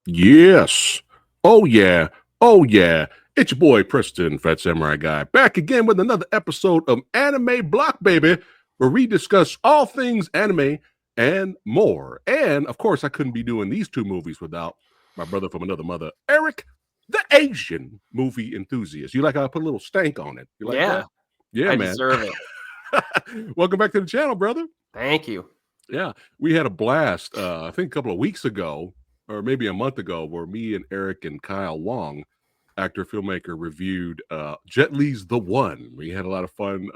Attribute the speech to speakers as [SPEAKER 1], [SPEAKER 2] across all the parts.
[SPEAKER 1] Yes. Oh, yeah. Oh, yeah. It's your boy, Preston, PhatSamuraiGuy, back again with another episode of Anime Block, baby, where we discuss all things anime and more. And, of course, I couldn't be doing these two movies without my brother from another mother, Eric, the Asian movie enthusiast. You like how I put a little stank on it? You like that? Yeah,
[SPEAKER 2] I
[SPEAKER 1] man.
[SPEAKER 2] deserve it.
[SPEAKER 1] Welcome back to the channel, brother.
[SPEAKER 2] Thank you.
[SPEAKER 1] Yeah, we had a blast, I think a couple of weeks ago, or maybe a month ago, where me and Eric and Kyle Wong, actor, filmmaker, reviewed Jet Li's The One. We had a lot of fun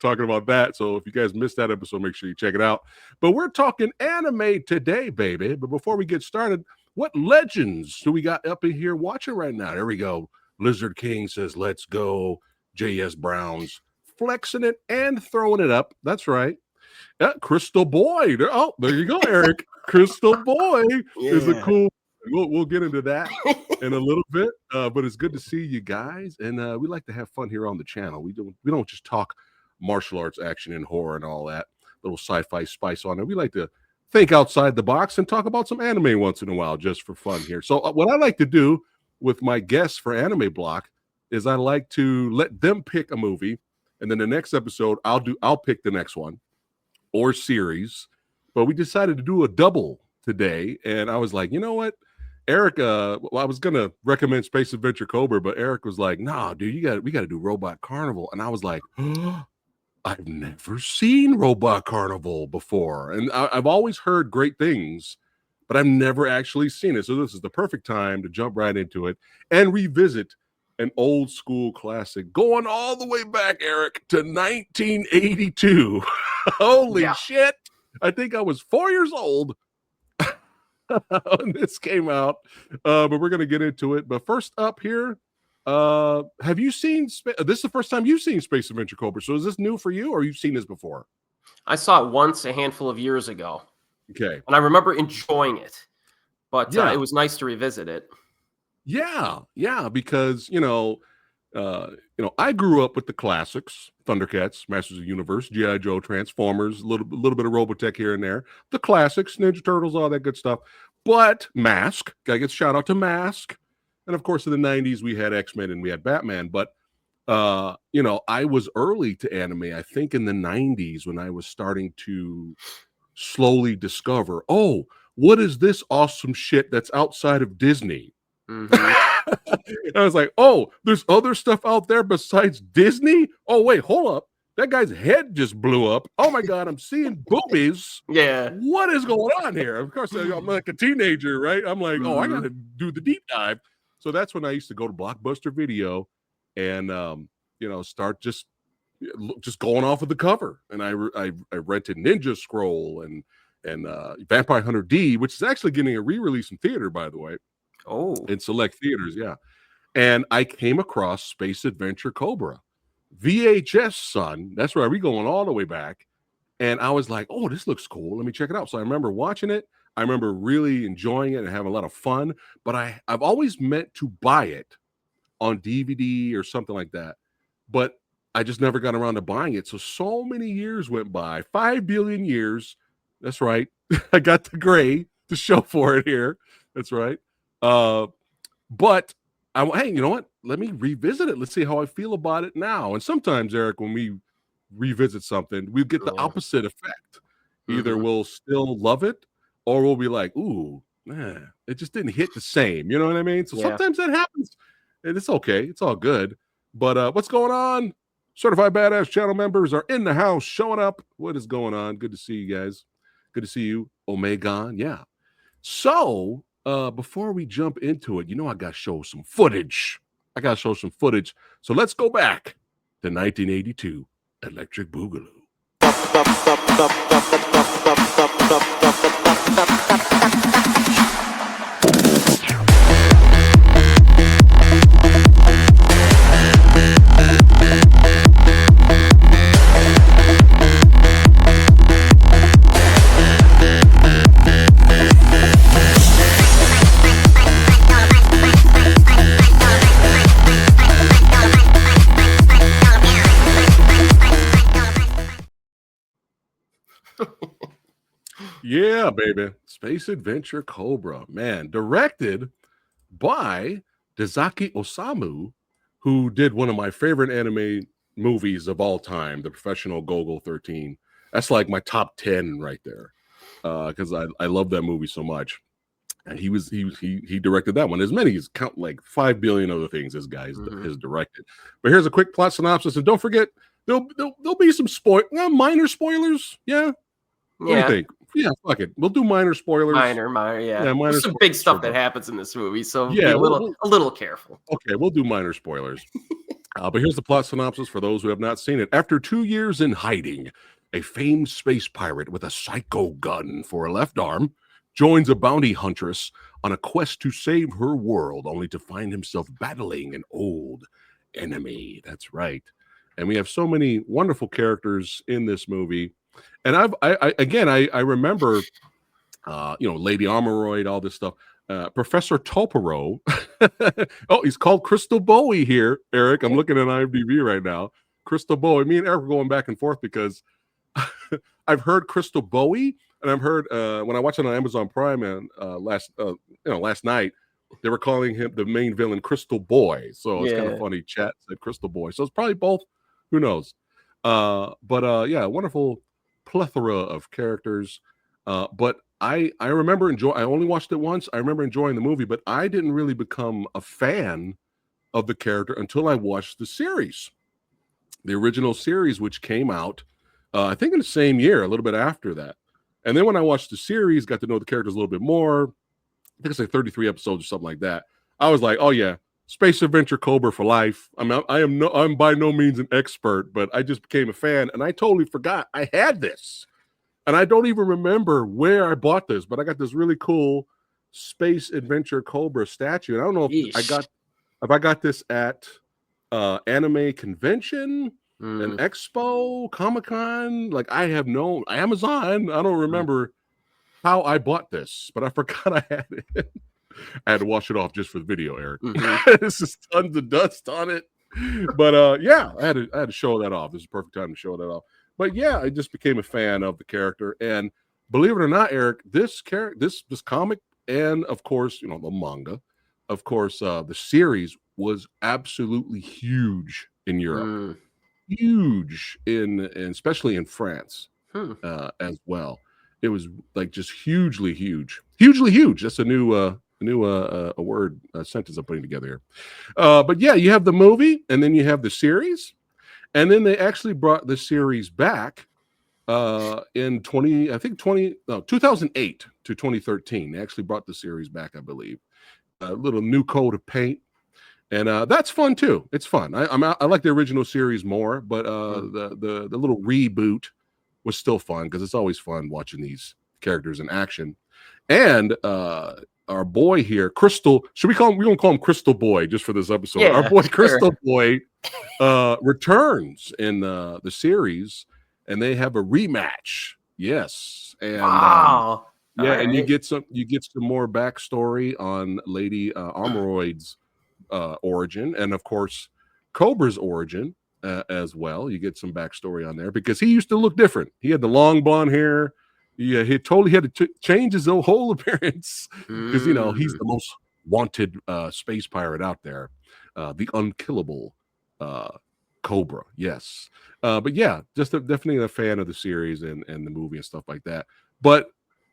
[SPEAKER 1] talking about that. So if you guys missed that episode, make sure you check it out. But we're talking anime today, baby. But before we get started, what legends do we got up in here watching right now? There we go. Lizard King says, let's go. J.S. Brown's flexing it and throwing it up. That's right. Crystal Boy. Oh, there you go, Eric. Crystal Boy is a cool. We'll get into that in a little bit, but it's good to see you guys, and we like to have fun here on the channel. We don't just talk martial arts, action, and horror and all that little sci-fi spice on it. We like to think outside the box and talk about some anime once in a while, just for fun here. So what I like to do with my guests for Anime Block is I like to let them pick a movie, and then the next episode I'll pick the next one or series. But we decided to do a double today, and I was like, you know what, Eric, I was gonna recommend Space Adventure Cobra, but Eric was like, nah, dude, we gotta do Robot Carnival. And I was like, oh, I've never seen Robot Carnival before, and I've always heard great things, but I've never actually seen it. So this is the perfect time to jump right into it and revisit an old school classic, going all the way back, Eric, to 1982. Holy shit. I think I was 4 years old when this came out, but we're going to get into it. But first up here, have you seen, this is the first time you've seen Space Adventure Cobra, so is this new for you, or you've seen this before?
[SPEAKER 2] I saw it once a handful of years ago.
[SPEAKER 1] Okay.
[SPEAKER 2] And I remember enjoying it, but it was nice to revisit it.
[SPEAKER 1] Yeah, because, I grew up with the classics, Thundercats, Masters of the Universe, G.I. Joe, Transformers, a little bit of Robotech here and there, the classics, Ninja Turtles, all that good stuff. But Mask, gotta get shout out to Mask. And of course, in the 90s, we had X-Men and we had Batman. But, I was early to anime, I think in the 90s, when I was starting to slowly discover, oh, what is this awesome shit that's outside of Disney? I was like, oh, there's other stuff out there besides Disney. Oh, wait, hold up. That guy's head just blew up. Oh my God, I'm seeing boobies.
[SPEAKER 2] Yeah.
[SPEAKER 1] What is going on here? Of course, I'm like a teenager, right? I'm like, oh, I gotta do the deep dive. So that's when I used to go to Blockbuster Video and start just going off of the cover. And I rented Ninja Scroll and Vampire Hunter D, which is actually getting a re-release in theater, by the way.
[SPEAKER 2] Oh,
[SPEAKER 1] in select theaters, yeah. And I came across Space Adventure Cobra, VHS, son. That's right, we going all the way back. And I was like, oh, this looks cool. Let me check it out. So I remember watching it. I remember really enjoying it and having a lot of fun. But I've always meant to buy it on DVD or something like that. But I just never got around to buying it. So many years went by, 5 billion years. That's right. I got the gray to show for it here. That's right. But hey, you know what? Let me revisit it. Let's see how I feel about it now. And sometimes, Eric, when we revisit something, we get the opposite effect. Either we'll still love it, or we'll be like, ooh, man, it just didn't hit the same. You know what I mean? So sometimes that happens, and it's okay. It's all good. But what's going on? Certified Badass channel members are in the house, showing up. What is going on? Good to see you guys. Good to see you, Omegon. Yeah. So before we jump into it, I got to show some footage. So let's go back to 1982, Electric Boogaloo. Yeah, baby. Space Adventure Cobra. Man, directed by Dazaki Osamu, who did one of my favorite anime movies of all time, The Professional Gogol 13. That's like my top 10 right there. Because I love that movie so much. And he directed that one. As many as count like 5 billion other things this guy has directed. But here's a quick plot synopsis, and don't forget there'll be some minor spoilers. Yeah. What do you think? Yeah, fuck it. We'll do minor spoilers.
[SPEAKER 2] Minor, yeah.
[SPEAKER 1] Minor
[SPEAKER 2] There's some big stuff that happens in this movie, so
[SPEAKER 1] yeah,
[SPEAKER 2] be a little careful.
[SPEAKER 1] Okay, we'll do minor spoilers. But here's the plot synopsis for those who have not seen it. After 2 years in hiding, a famed space pirate with a psychogun for a left arm joins a bounty huntress on a quest to save her world, only to find himself battling an old enemy. That's right. And we have so many wonderful characters in this movie. And I remember, Lady Armoroid, all this stuff. Professor Topero. Oh, he's called Crystal Bowie here, Eric. I'm looking at IMDb right now. Crystal Bowie. Me and Eric are going back and forth because I've heard Crystal Bowie, and I've heard when I watched it on Amazon Prime and last night, they were calling him the main villain Crystal Boy. So it's kind of funny. Chat said Crystal Boy. So it's probably both. Who knows? Yeah, wonderful plethora of characters. But I remember I only watched it once. I remember enjoying the movie, but I didn't really become a fan of the character until I watched the series, the original series, which came out, I think in the same year, a little bit after that. And then when I watched the series, got to know the characters a little bit more. I think it's like 33 episodes or something like that. I was like, oh yeah, Space Adventure Cobra for life. I'm by no means an expert, but I just became a fan, and I totally forgot I had this. And I don't even remember where I bought this, but I got this really cool Space Adventure Cobra statue. And I don't know if I got this at anime convention, an expo, Comic-Con. Like, I have no Amazon. I don't remember how I bought this, but I forgot I had it. I had to wash it off just for the video, Eric. This is tons of dust on it. But yeah, I had to show that off. This is the perfect time to show that off. But yeah, I just became a fan of the character. And believe it or not, Eric, this comic, and of course, the manga, of course, the series was absolutely huge in Europe. Huge especially in France as well. It was like just hugely huge. That's a new a word, a sentence I'm putting together here. But yeah, you have the movie, and then you have the series, and then they actually brought the series back in 2008 to 2013. They actually brought the series back, I believe. A little new coat of paint, and that's fun too. It's fun. I like the original series more, but the little reboot was still fun because it's always fun watching these characters in action. And our boy here, Crystal, we're gonna call him Crystal Boy just for this episode.
[SPEAKER 2] Yeah,
[SPEAKER 1] our boy Crystal Boy returns in the series, and they have a rematch. Yes. And
[SPEAKER 2] wow.
[SPEAKER 1] And you get some more backstory on Lady Armoroid's origin, and of course Cobra's origin as well. You get some backstory on there because he used to look different. He had the long blonde hair. Yeah, he totally had to change his whole appearance because he's the most wanted space pirate out there, the unkillable Cobra. Yes, but yeah, definitely a fan of the series and the movie and stuff like that. But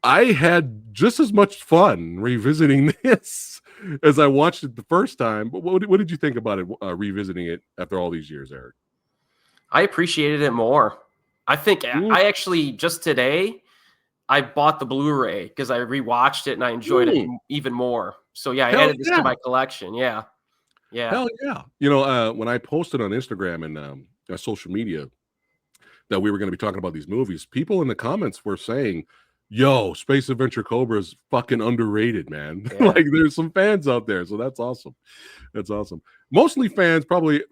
[SPEAKER 1] I had just as much fun revisiting this as I watched it the first time. But what did you think about it revisiting it after all these years, Eric?
[SPEAKER 2] I appreciated it more. I think I actually just today I bought the Blu-ray because I rewatched it and I enjoyed it even more. So yeah, I added this to my collection. Yeah.
[SPEAKER 1] Hell yeah. When I posted on Instagram and social media that we were going to be talking about these movies, people in the comments were saying, yo, Space Adventure Cobra is fucking underrated, man.
[SPEAKER 2] Yeah.
[SPEAKER 1] Like, there's some fans out there. So that's awesome. That's awesome. Mostly fans, probably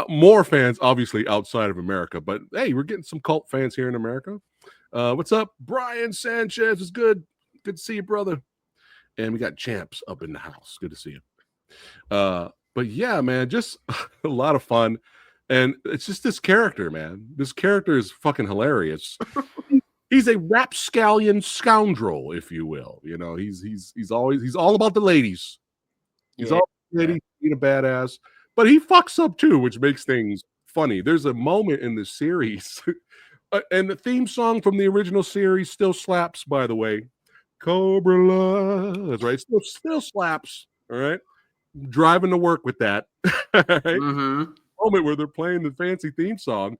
[SPEAKER 1] more fans, obviously, outside of America. But hey, we're getting some cult fans here in America. What's up? Brian Sanchez is good. Good to see you, brother. And we got Champs up in the house. Good to see you. But yeah, man, just a lot of fun. And it's just this character, man. This character is fucking hilarious. He's a rapscallion scoundrel, if you will. You know, he's all about the ladies. He's all ladies being a badass, but he fucks up too, which makes things funny. There's a moment in the series, and the theme song from the original series still slaps, by the way. Cobra Love. That's right. Still slaps. All right. Driving to work with that. All right. Moment where they're playing the fancy theme song.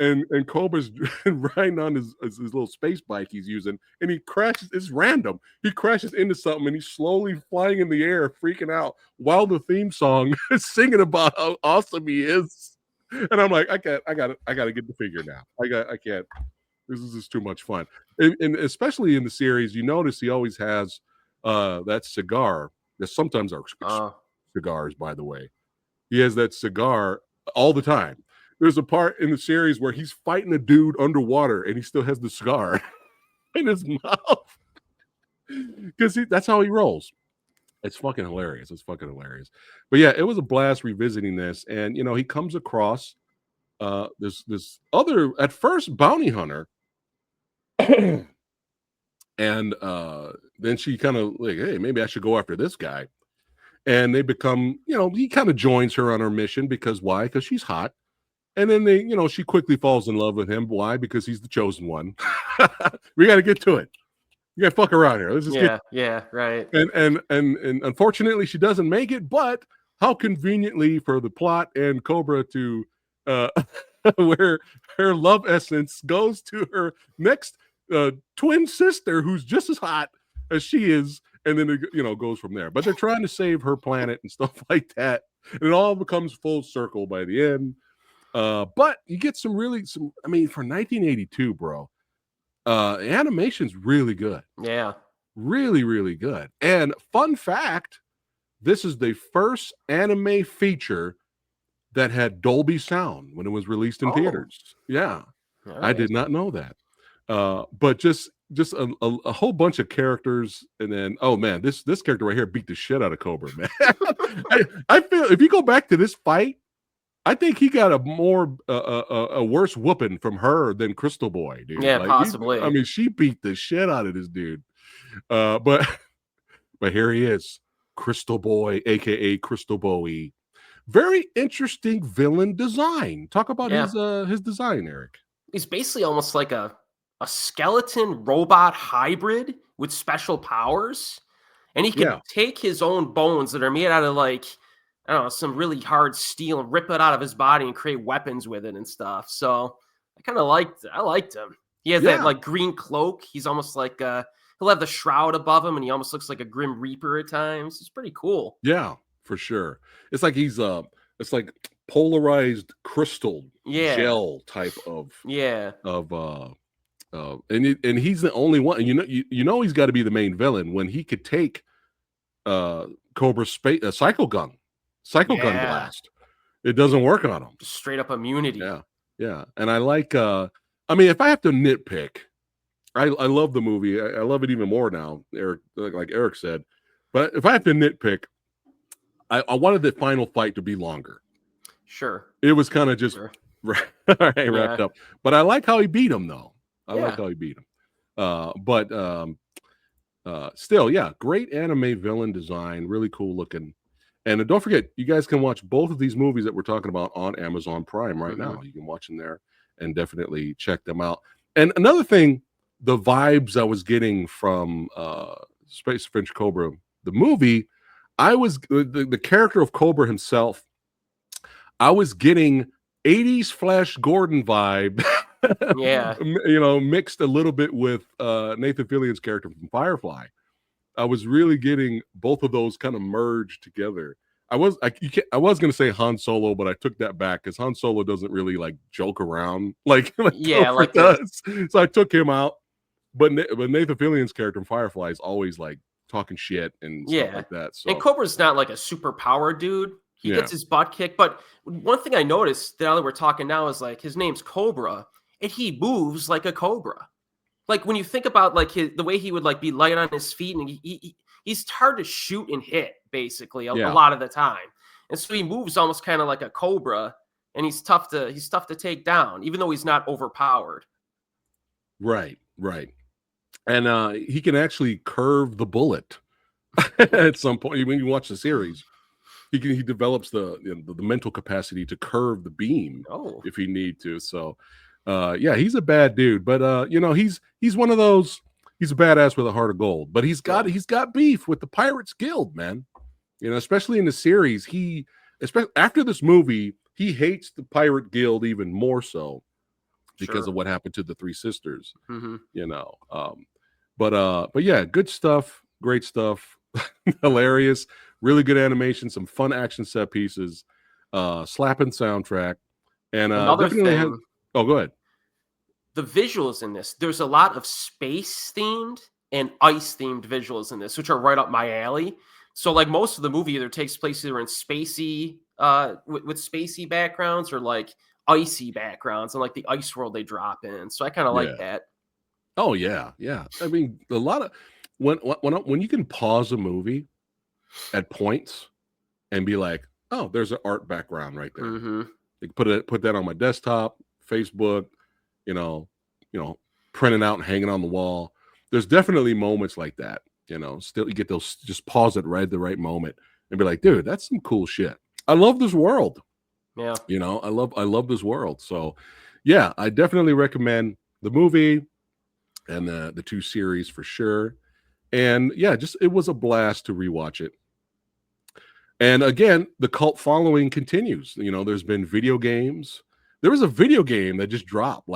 [SPEAKER 1] And Cobra's riding on his little space bike he's using, and he crashes. It's random. He crashes into something, and he's slowly flying in the air, freaking out, while the theme song is singing about how awesome he is. And I'm like, I got to get the figure now. I can't. This is just too much fun. And especially in the series, you notice he always has that cigar. That sometimes are cigars, by the way. He has that cigar all the time. There's a part in the series where he's fighting a dude underwater and he still has the cigar in his mouth because that's how he rolls. It's fucking hilarious. It's fucking hilarious. But yeah, it was a blast revisiting this. And, you know, he comes across this other, at first, bounty hunter. And then she kind of like, hey, maybe I should go after this guy. And they become, you know, he kind of joins her on her mission because why? Because she's hot. And then they, you know, she quickly falls in love with him. Why? Because he's the chosen one. We got to get to it. You got to fuck around here. Let's just
[SPEAKER 2] right.
[SPEAKER 1] And unfortunately, she doesn't make it. But how conveniently for the plot and Cobra to where her love essence goes to her next twin sister, who's just as hot as she is, and then it, you know, goes from there. But they're trying to save her planet and stuff like that, and it all becomes full circle by the end. But you get some I mean, for 1982, bro, animation's really good.
[SPEAKER 2] Yeah.
[SPEAKER 1] Really, really good. And fun fact, this is the first anime feature that had Dolby sound when it was released in theaters. Yeah. Nice. I did not know that. But just a whole bunch of characters, and then oh man, this character right here beat the shit out of Cobra, man. I feel if you go back to this fight, I think he got a worse whooping from her than Crystal Boy, dude.
[SPEAKER 2] Yeah, like, possibly.
[SPEAKER 1] I mean, she beat the shit out of this dude. But here he is, Crystal Boy, aka Crystal Bowie. Very interesting villain design. Talk about his design, Eric.
[SPEAKER 2] He's basically almost like a skeleton robot hybrid with special powers, and he can take his own bones that are made out of like, I don't know, some really hard steel and rip it out of his body and create weapons with it and stuff. So I liked him. He has that like green cloak. He's almost like he'll have the shroud above him, and he almost looks like a Grim Reaper at times. It's pretty cool.
[SPEAKER 1] Yeah, for sure. It's like he's it's like polarized crystal gel type of and he's the only one. And you know he's got to be the main villain when he could take Cobra's psychogun blast. It doesn't work on him.
[SPEAKER 2] Just straight up immunity.
[SPEAKER 1] Yeah. And I like I mean, if I have to nitpick, I love the movie. I love it even more now, Eric, like Eric said. But if I have to nitpick, I wanted the final fight to be longer. Sure. It was kind of just wrapped up. But I like how he beat him, though. I like how he beat him. But still, great anime villain design, really cool looking. And don't forget, you guys can watch both of these movies that we're talking about on Amazon Prime right now. You can watch them there and definitely check them out. And another thing, the vibes I was getting from Space Adventure Cobra, the movie, I was the character of Cobra himself. I was getting 80s Flash Gordon vibe. You know, mixed a little bit with Nathan Fillion's character from Firefly. I was really getting both of those kind of merged together. I was going to say Han Solo, but I took that back because Han Solo doesn't really like joke around like Cobra does. So I took him out. But Nathan Fillion's character in Firefly is always like talking shit and stuff like that. So.
[SPEAKER 2] And Cobra's not like a superpower dude. He gets his butt kicked. But one thing I noticed now that we're talking now is like his name's Cobra, and he moves like a cobra. Like when you think about like the way he would like be light on his feet, and he's hard to shoot and hit basically a lot of the time, and so he moves almost kind of like a cobra, and he's tough to take down, even though he's not overpowered.
[SPEAKER 1] Right. Right. And he can actually curve the bullet at some point. When you watch the series, he develops the mental capacity to curve the beam if he need to. So yeah, he's a bad dude, but he's one of those. He's a badass with a heart of gold, but he's got beef with the Pirates Guild, man. Especially in the series, especially after this movie, he hates the Pirate Guild even more so because of what happened to the three sisters. But yeah, good stuff, great stuff, hilarious, really good animation, some fun action set pieces, slapping soundtrack, and
[SPEAKER 2] another
[SPEAKER 1] definitely
[SPEAKER 2] thing.
[SPEAKER 1] Oh, go ahead.
[SPEAKER 2] The visuals in this, there's a lot of space themed and ice themed visuals in this, which are right up my alley. So like most of the movie either takes place either in spacey with spacey backgrounds or like icy backgrounds and like the ice world they drop in. So I kind of like that.
[SPEAKER 1] Oh yeah. I mean, a lot of when you can pause a movie at points and be like, oh, there's an art background right there. Like put that on my desktop, Facebook, printing out and hanging on the wall. There's definitely moments like that. Still you get those, just pause it right at the right moment and be like, dude, that's some cool shit. I love this world.
[SPEAKER 2] Yeah.
[SPEAKER 1] I love this world. So yeah, I definitely recommend the movie and the two series for sure. And yeah, it was a blast to rewatch it. And again, the cult following continues. There's been video games. There was a video game that just dropped,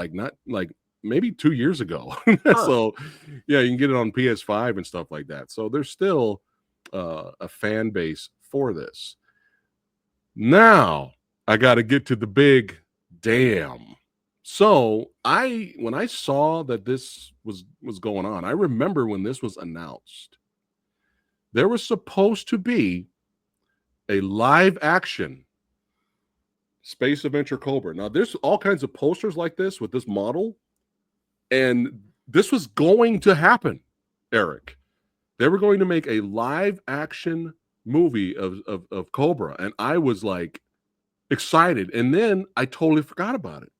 [SPEAKER 1] maybe 2 years ago. So yeah, you can get it on PS5 and stuff like that. So there's still a fan base for this. Now I got to get to the big damn. So when I saw that this was going on, I remember when this was announced, there was supposed to be a live action Space Adventure Cobra. Now there's all kinds of posters like this with this model, and this was going to happen, Eric. They were going to make a live action movie of Cobra, and I was like excited, and then I totally forgot about it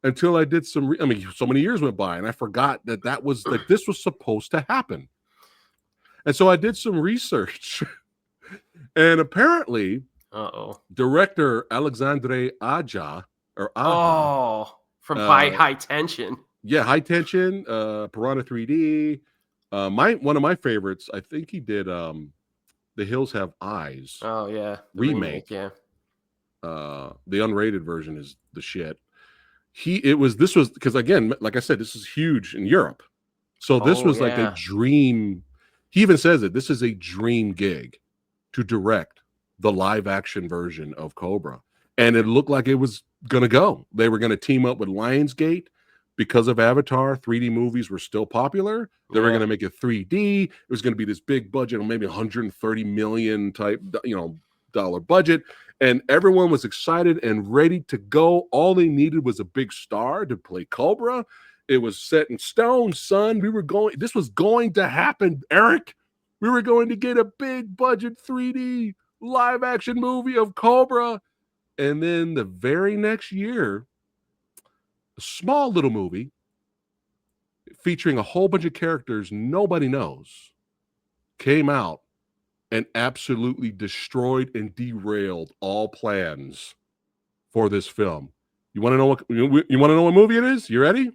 [SPEAKER 1] until I did so many years went by, and I forgot that was like this was supposed to happen. And so I did some research, and apparently, director Alexandre Aja
[SPEAKER 2] from High Tension.
[SPEAKER 1] Yeah, High Tension, Piranha 3D. One of my favorites, I think he did The Hills Have Eyes.
[SPEAKER 2] Oh yeah,
[SPEAKER 1] remake.
[SPEAKER 2] Yeah.
[SPEAKER 1] The unrated version is the shit. This was because, again, like I said, this is huge in Europe. So this was like a dream. He even says it. This is a dream gig to direct the live action version of Cobra. And it looked like it was going to go. They were going to team up with Lionsgate because of Avatar. 3D movies were still popular. They were going to make it 3D. It was going to be this big budget, or maybe 130 million type, dollar budget. And everyone was excited and ready to go. All they needed was a big star to play Cobra. It was set in stone, son. This was going to happen, Eric. We were going to get a big budget 3D live action movie of Cobra. And then the very next year, a small little movie featuring a whole bunch of characters nobody knows came out and absolutely destroyed and derailed all plans for this film. You want to know what movie it is? You ready?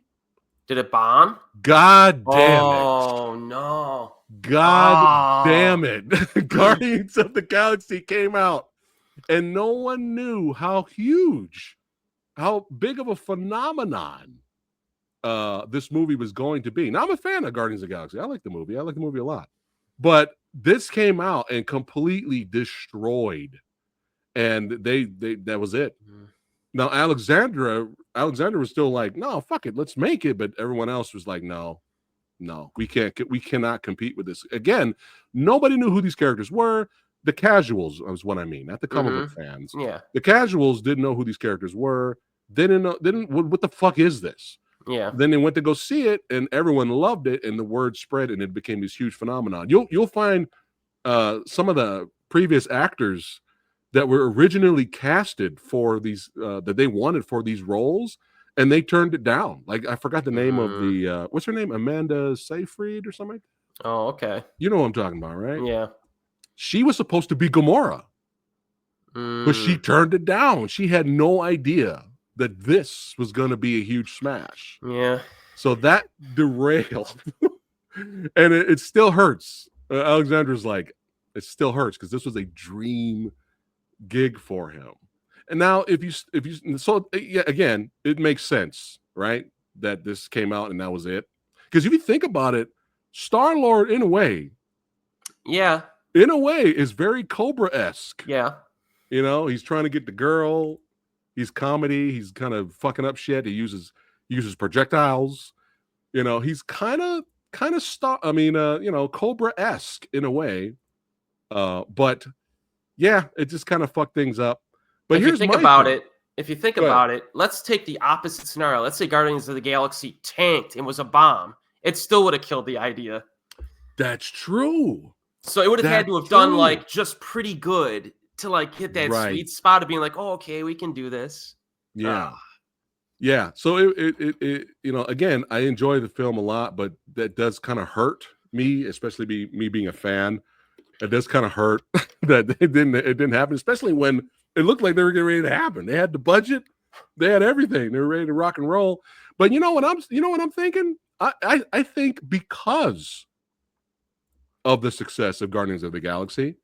[SPEAKER 2] Did it bomb?
[SPEAKER 1] God damn it.
[SPEAKER 2] Oh no.
[SPEAKER 1] God damn it. Guardians of the Galaxy came out and no one knew how big of a phenomenon this movie was going to be. Now, I'm a fan of Guardians of the Galaxy. I like the movie. I like the movie a lot. But this came out and completely destroyed. And that was it. Now, Alexander was still like, no, fuck it, let's make it. But everyone else was like, no, we cannot compete with this. Again, nobody knew who these characters were. The casuals is what I mean, not the comic book fans.
[SPEAKER 2] Yeah.
[SPEAKER 1] The casuals didn't know who these characters were. They didn't know, what the fuck is this?
[SPEAKER 2] Yeah.
[SPEAKER 1] Then they went to go see it, and everyone loved it, and the word spread, and it became this huge phenomenon. You'll find some of the previous actors that were originally casted for these that they wanted for these roles, and they turned it down. Like, I forgot the name of the what's her name? Amanda Seyfried or something.
[SPEAKER 2] Oh, okay.
[SPEAKER 1] You know what I'm talking about, right?
[SPEAKER 2] Yeah.
[SPEAKER 1] She was supposed to be Gamora, but she turned it down. She had no idea that this was going to be a huge smash.
[SPEAKER 2] Yeah.
[SPEAKER 1] So that derailed, and it still hurts. Alexandra's like, it still hurts because this was a dream gig for him. And now if you so yeah, again, it makes sense, right? That this came out and that was it. Because if you think about it, Star-Lord in a way is very Cobra-esque.
[SPEAKER 2] Yeah.
[SPEAKER 1] You know, he's trying to get the girl, he's comedy, he's kind of fucking up shit. He uses projectiles. You know, he's kind of Cobra-esque in a way. But yeah, it just kind of fucked things up. But
[SPEAKER 2] if
[SPEAKER 1] here's
[SPEAKER 2] you think about it, let's take the opposite scenario. Let's say Guardians of the Galaxy tanked and was a bomb. It still would have killed the idea.
[SPEAKER 1] That's true.
[SPEAKER 2] So it would have had to have done like just pretty good to like hit that sweet spot of being like, oh, okay, we can do this.
[SPEAKER 1] Yeah. Yeah. So it you know, again, I enjoy the film a lot, but that does kind of hurt me, especially me being a fan. It does kind of hurt that it didn't happen, especially when it looked like they were getting ready to happen. They had the budget, they had everything, they were ready to rock and roll. But you know what I'm thinking? I think because of the success of Guardians of the Galaxy,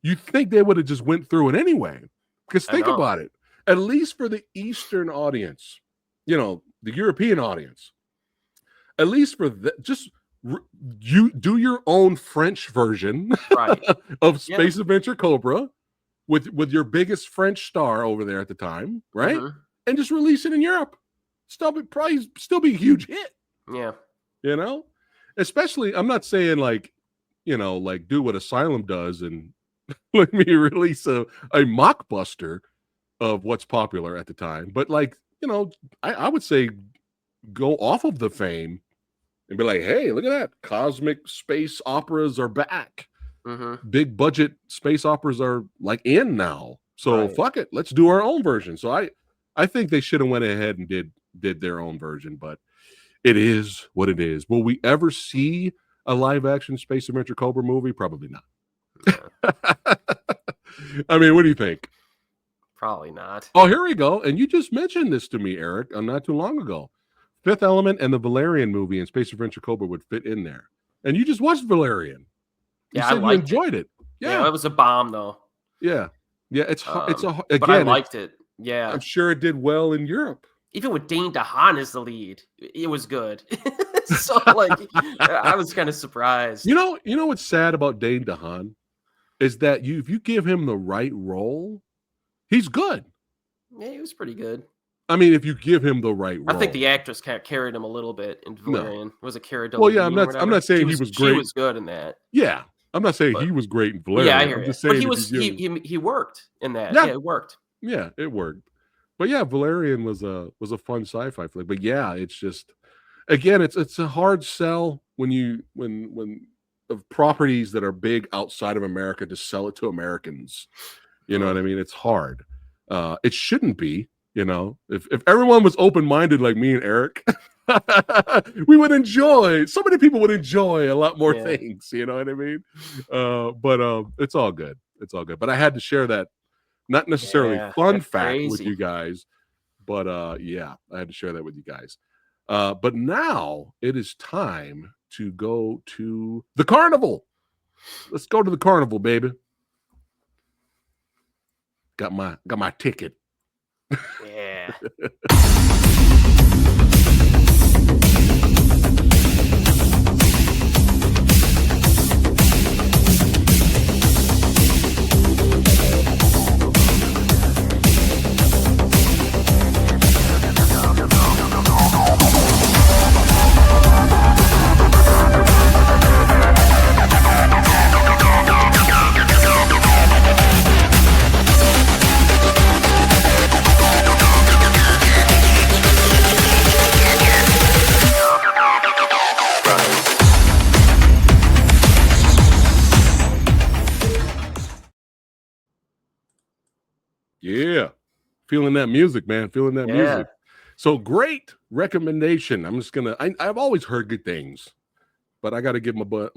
[SPEAKER 1] you think they would have just went through it anyway. Because think about it, at least for the Eastern audience, you know, the European audience, at least for you do your own French version of Space Adventure Cobra with your biggest French star over there at the time, right? And just release it in Europe. Probably still be a huge hit.
[SPEAKER 2] Yeah.
[SPEAKER 1] You know? Especially, I'm not saying like, you know, like do what Asylum does and let me release a mockbuster of what's popular at the time. But like, you know, I would say go off of the fame and be like, hey, look at that. Cosmic space operas are back. Big budget space operas are like in now. So fuck it. Let's do our own version. So I think they should have went ahead and did their own version, but it is what it is. Will we ever see a live action Space Adventure Cobra movie? Probably not. I mean, what do you think?
[SPEAKER 2] Probably not.
[SPEAKER 1] Oh, here we go. And you just mentioned this to me, Eric, not too long ago. Fifth Element and the Valerian movie and Space Adventure Cobra would fit in there. And you just watched Valerian. You said you enjoyed it.
[SPEAKER 2] Yeah, it was a bomb though.
[SPEAKER 1] Yeah. Yeah, it's again,
[SPEAKER 2] but I liked it. Yeah.
[SPEAKER 1] I'm sure it did well in Europe.
[SPEAKER 2] Even with Dane DeHaan as the lead, it was good. So like I was kind of surprised.
[SPEAKER 1] You know what's sad about Dane DeHaan is that if you give him the right role, he's good.
[SPEAKER 2] Yeah, he was pretty good.
[SPEAKER 1] I mean, if you give him the right role.
[SPEAKER 2] I think the actress kind of carried him a little bit in Valerian. Was it Cara Delevingne?
[SPEAKER 1] Well, yeah, I'm not saying he was great.
[SPEAKER 2] She was good in that.
[SPEAKER 1] Yeah. I'm not saying he was great in Valerian.
[SPEAKER 2] Yeah, I hear
[SPEAKER 1] I'm just
[SPEAKER 2] saying
[SPEAKER 1] but
[SPEAKER 2] he worked in that.
[SPEAKER 1] Yeah.
[SPEAKER 2] Yeah, it worked.
[SPEAKER 1] Yeah, it worked. But yeah, Valerian was a fun sci-fi flick. But yeah, it's just again, it's a hard sell when of properties that are big outside of America to sell it to Americans. You know what I mean? It's hard. It shouldn't be, you know. If everyone was open-minded like me and Eric, we would enjoy. So many people would enjoy a lot more things. You know what I mean? But it's all good. It's all good. But I had to share that, not necessarily fun fact with you guys, but yeah, I had to share that with you guys. But now it is time to go to the carnival. Let's go to the carnival, baby. Got my ticket.
[SPEAKER 2] Yeah.
[SPEAKER 1] Yeah. Feeling that music, man. Feeling that music. So great recommendation. I'm just gonna. I've always heard good things, but I got to give my brother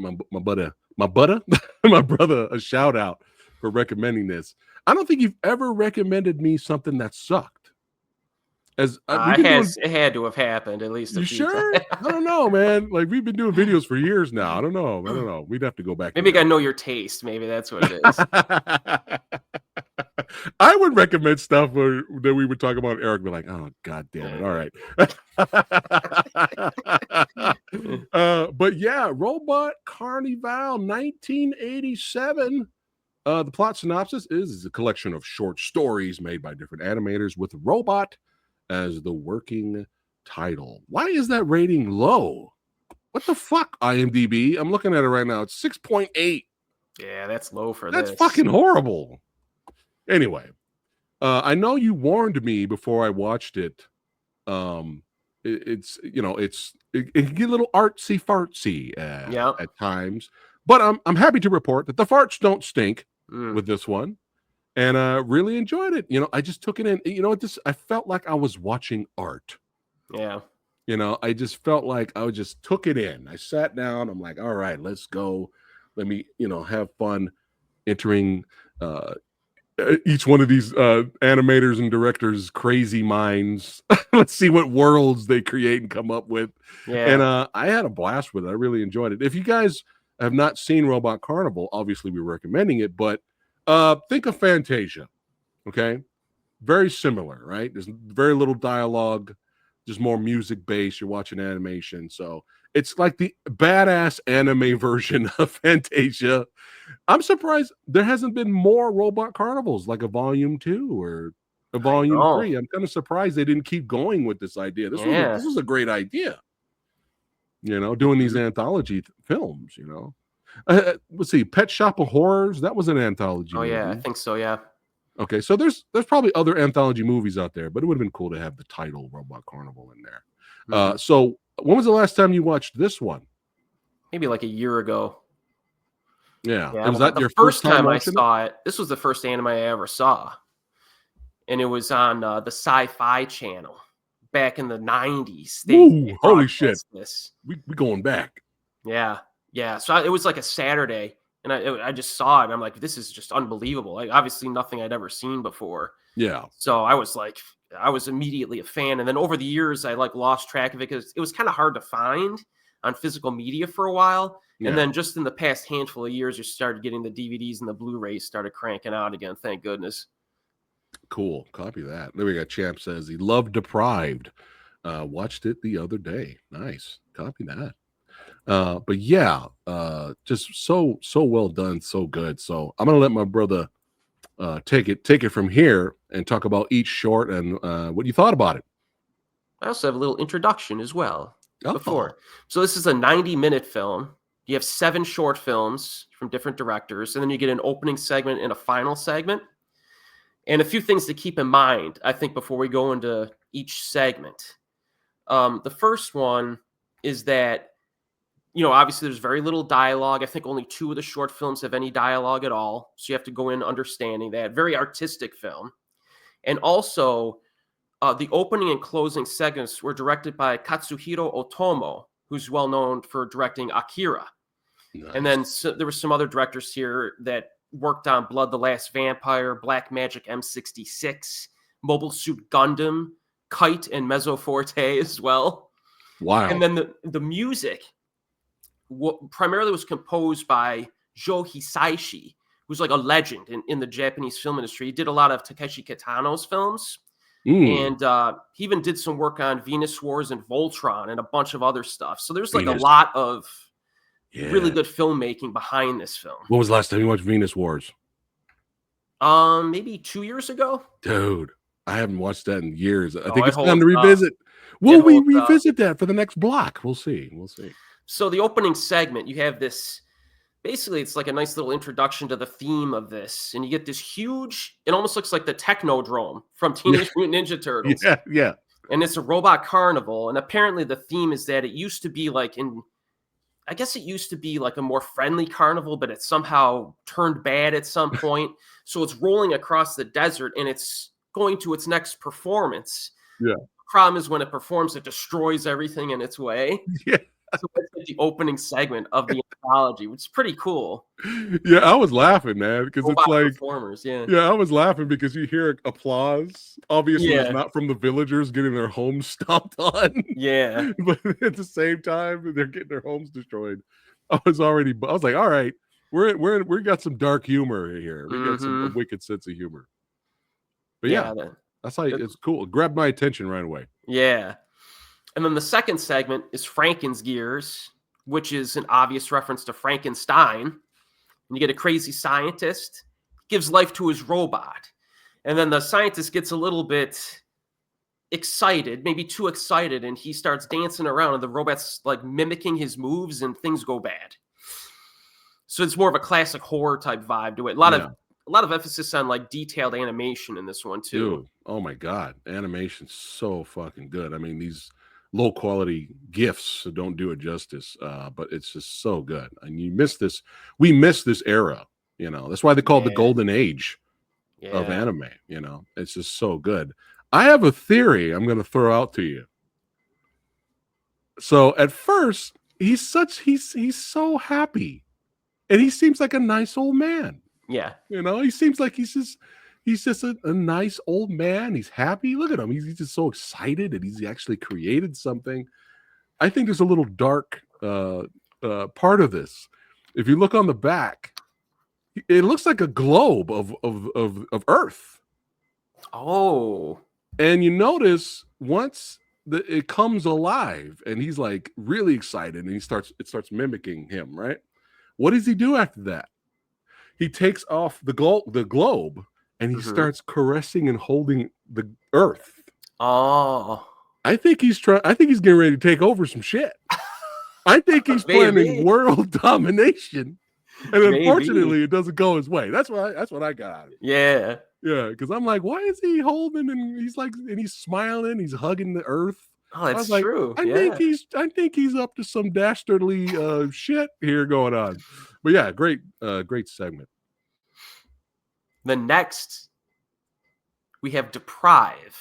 [SPEAKER 1] a shout out for recommending this. I don't think you've ever recommended me something that sucked. As we've been doing,
[SPEAKER 2] it had to have happened at least a
[SPEAKER 1] you
[SPEAKER 2] few
[SPEAKER 1] sure?
[SPEAKER 2] times.
[SPEAKER 1] I don't know, man. Like we've been doing videos for years now. I don't know. We'd have to go back.
[SPEAKER 2] Maybe you gotta know your taste. Maybe that's what it is.
[SPEAKER 1] I would recommend stuff that we would talk about. Eric would be like, "Oh, God damn it! All right." But yeah, Robot Carnival, 1987. The plot synopsis is a collection of short stories made by different animators with robot as the working title. Why is that rating low? What the fuck, IMDb? I'm looking at it right now. It's 6.8.
[SPEAKER 2] Yeah, that's low for
[SPEAKER 1] That's
[SPEAKER 2] this.
[SPEAKER 1] fucking horrible. Anyway, I know you warned me before I watched it. It can get a little artsy fartsy at times, but I'm happy to report that the farts don't stink with this one, and really enjoyed it. I just took it in. I felt like I was watching art.
[SPEAKER 2] Yeah.
[SPEAKER 1] I just felt like I just took it in. I sat down. I'm like, all right, let's go. Let me, have fun entering each one of these animators and directors' crazy minds. Let's see what worlds they create and come up with.
[SPEAKER 2] Yeah.
[SPEAKER 1] And I had a blast with it. I really enjoyed it. If you guys have not seen Robot Carnival, obviously we're recommending it, but think of Fantasia. Okay. Very similar, right? There's very little dialogue, just more music based. You're watching animation. So it's like the badass anime version of Fantasia. I'm surprised there hasn't been more Robot Carnivals, like a volume 2 or a volume 3. I'm kind of surprised they didn't keep going with this idea. This was a great idea. Doing these anthology films. Let's see, Pet Shop of Horrors. That was an anthology.
[SPEAKER 2] Oh yeah, I think so. Yeah.
[SPEAKER 1] Okay, so there's probably other anthology movies out there, but it would have been cool to have the title Robot Carnival in there. So when was the last time you watched this one?
[SPEAKER 2] Maybe like a year ago.
[SPEAKER 1] Yeah.
[SPEAKER 2] Was
[SPEAKER 1] that your
[SPEAKER 2] first time I saw it? This was the first anime I ever saw. And it was on the Sci-Fi channel back in the 90s.
[SPEAKER 1] Ooh, holy shit. We going back.
[SPEAKER 2] Yeah. Yeah. So it was like a Saturday. And I just saw it. I'm like, this is just unbelievable. Like, obviously nothing I'd ever seen before.
[SPEAKER 1] Yeah.
[SPEAKER 2] So I was immediately a fan. And then over the years, I lost track of it because it was kind of hard to find on physical media for a while. Yeah. And then just in the past handful of years, you started getting the DVDs and the Blu-rays started cranking out again. Thank goodness.
[SPEAKER 1] Cool. Copy that. There we go. Champ says he loved Deprived. Watched it the other day. Nice. Copy that. But yeah, just so well done, so good. So I'm gonna let my brother take it from here and talk about each short and what you thought about it.
[SPEAKER 2] I also have a little introduction as well before. So this is a 90-minute film. You have 7 short films from different directors, and then you get an opening segment and a final segment. And a few things to keep in mind, I think, before we go into each segment. The first one is that obviously there's very little dialogue. I think only 2 of the short films have any dialogue at all. So you have to go in understanding that. Very artistic film. And also, the opening and closing segments were directed by Katsuhiro Otomo, who's well known for directing Akira. Nice. And then there were some other directors here that worked on Blood the Last Vampire, Black Magic M66, Mobile Suit Gundam, Kite, and Mezzo Forte as well.
[SPEAKER 1] Wow.
[SPEAKER 2] And then the music primarily was composed by Joe Hisaishi, who's like a legend in the Japanese film industry. He did a lot of Takeshi Kitano's films. And he even did some work on Venus Wars and Voltron and a bunch of other stuff. So there's a lot of really good filmmaking behind this film.
[SPEAKER 1] When was the last time you watched Venus Wars?
[SPEAKER 2] Maybe 2 years ago.
[SPEAKER 1] Dude, I haven't watched that in years. I think it's time to revisit. Will we revisit that for the next block? We'll see.
[SPEAKER 2] So the opening segment, you have this. Basically, it's like a nice little introduction to the theme of this. And you get this huge, it almost looks like the Technodrome from Teenage Mutant Ninja Turtles.
[SPEAKER 1] Yeah.
[SPEAKER 2] And it's a robot carnival. And apparently the theme is that it used to be like a more friendly carnival, but it somehow turned bad at some point. So it's rolling across the desert and it's going to its next performance.
[SPEAKER 1] Yeah.
[SPEAKER 2] problem is when it performs, it destroys everything in its way.
[SPEAKER 1] Yeah.
[SPEAKER 2] So it's like the opening segment of the anthology, which is pretty cool.
[SPEAKER 1] Yeah, I was laughing, man, because it's
[SPEAKER 2] Robot
[SPEAKER 1] like,
[SPEAKER 2] performers, yeah.
[SPEAKER 1] yeah, I was laughing because you hear applause. Obviously, it's
[SPEAKER 2] Yeah.
[SPEAKER 1] not from the villagers getting their homes stomped on.
[SPEAKER 2] Yeah.
[SPEAKER 1] But at the same time, they're getting their homes destroyed. I was like, all right, we got some dark humor here. We got a wicked sense of humor. But yeah, that's how it's cool. It grabbed my attention right away.
[SPEAKER 2] Yeah. And then the second segment is Franken's Gears, which is an obvious reference to Frankenstein. And you get a crazy scientist, gives life to his robot. And then the scientist gets a little bit excited, maybe too excited, and he starts dancing around, and the robot's like mimicking his moves, and things go bad. So it's more of a classic horror type vibe to it. A lot of emphasis on like detailed animation in this one too.
[SPEAKER 1] Dude, oh my god, animation's so fucking good. I mean, these low quality gifs don't do it justice, but it's just so good. And you miss this. We miss this era. You know, that's why they call it the golden age of anime. You know, it's just so good. I have a theory I'm going to throw out to you. So at first, he's so happy, and he seems like a nice old man.
[SPEAKER 2] Yeah,
[SPEAKER 1] you know, he seems like he's just a nice old man. He's happy. Look at him. He's just so excited that he's actually created something. I think there's a little dark part of this. If you look on the back, it looks like a globe of Earth.
[SPEAKER 2] Oh.
[SPEAKER 1] And you notice once it comes alive and he's like really excited and it starts mimicking him, right? What does he do after that? He takes off the globe and he starts caressing and holding the Earth.
[SPEAKER 2] Oh.
[SPEAKER 1] I think he's getting ready to take over some shit. I think he's planning world domination. And unfortunately, it doesn't go his way. That's what I got out of it.
[SPEAKER 2] Yeah.
[SPEAKER 1] Yeah, because I'm like, why is he holding and he's smiling, he's hugging the Earth.
[SPEAKER 2] Oh, that's true.
[SPEAKER 1] I think he's up to some dastardly shit here going on. But yeah, great segment.
[SPEAKER 2] The next we have Deprive.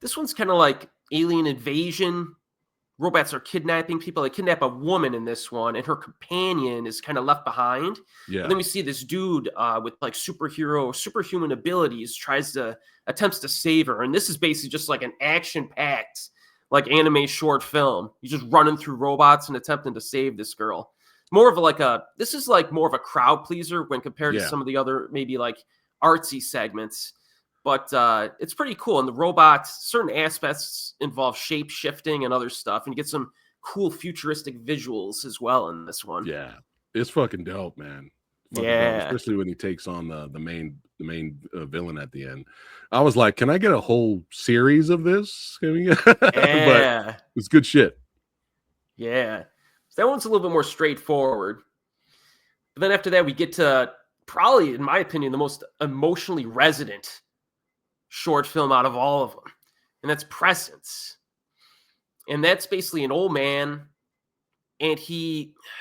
[SPEAKER 2] This one's kind of like alien invasion. Robots are kidnapping people. They kidnap a woman in this one, and her companion is kind of left behind. Yeah. And then we see this dude with like superhuman abilities attempts to save her. And this is basically just like an action-packed, like anime short film. He's just running through robots and attempting to save this girl. This is more of a crowd pleaser when compared to some of the other maybe like artsy segments. But it's pretty cool. And the robots, certain aspects involve shape shifting and other stuff. And you get some cool futuristic visuals as well in this one.
[SPEAKER 1] Yeah, it's fucking dope, man. Dope, especially when he takes on the main villain at the end. I was like, can I get a whole series of this? Yeah. But it's good shit.
[SPEAKER 2] Yeah. So that one's a little bit more straightforward. But then after that, we get to probably, in my opinion, the most emotionally resonant short film out of all of them, and that's Presence. And that's basically an old man, and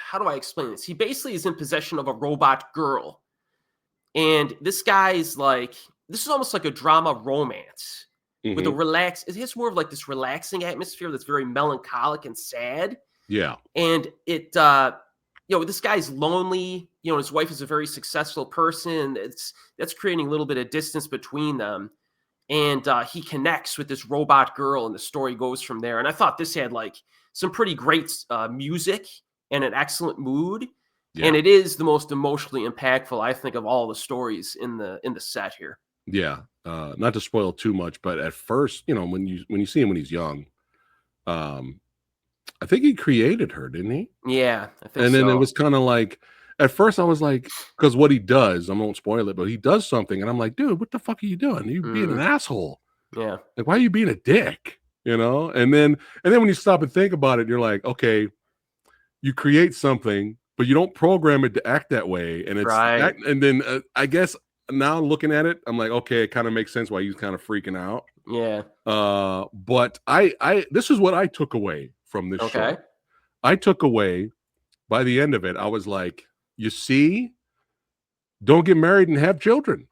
[SPEAKER 2] how do I explain this? He basically is in possession of a robot girl, and this guy is this is almost like a drama romance with it has more of like this relaxing atmosphere that's very melancholic and sad.
[SPEAKER 1] Yeah.
[SPEAKER 2] And it this guy's lonely, his wife is a very successful person. That's creating a little bit of distance between them. And he connects with this robot girl, and the story goes from there. And I thought this had like some pretty great music and an excellent mood. Yeah. And it is the most emotionally impactful, I think, of all the stories in the set here.
[SPEAKER 1] Yeah, not to spoil too much, but at first, when you see him when he's young, I think he created her, didn't he?
[SPEAKER 2] Yeah, I think
[SPEAKER 1] and then it was kind of like. At first, I was like, because what he does, I won't spoil it, but he does something, and I'm like, dude, what the fuck are you doing? You're being an asshole.
[SPEAKER 2] Yeah.
[SPEAKER 1] Like, why are you being a dick? And then when you stop and think about it, you're like, okay, you create something, but you don't program it to act that way, and it's
[SPEAKER 2] right.
[SPEAKER 1] And then I guess now looking at it, I'm like, okay, it kind of makes sense why he's kind of freaking out.
[SPEAKER 2] Yeah.
[SPEAKER 1] But I this is what I took away from this show. I took away by the end of it, I was like, you see, don't get married and have children.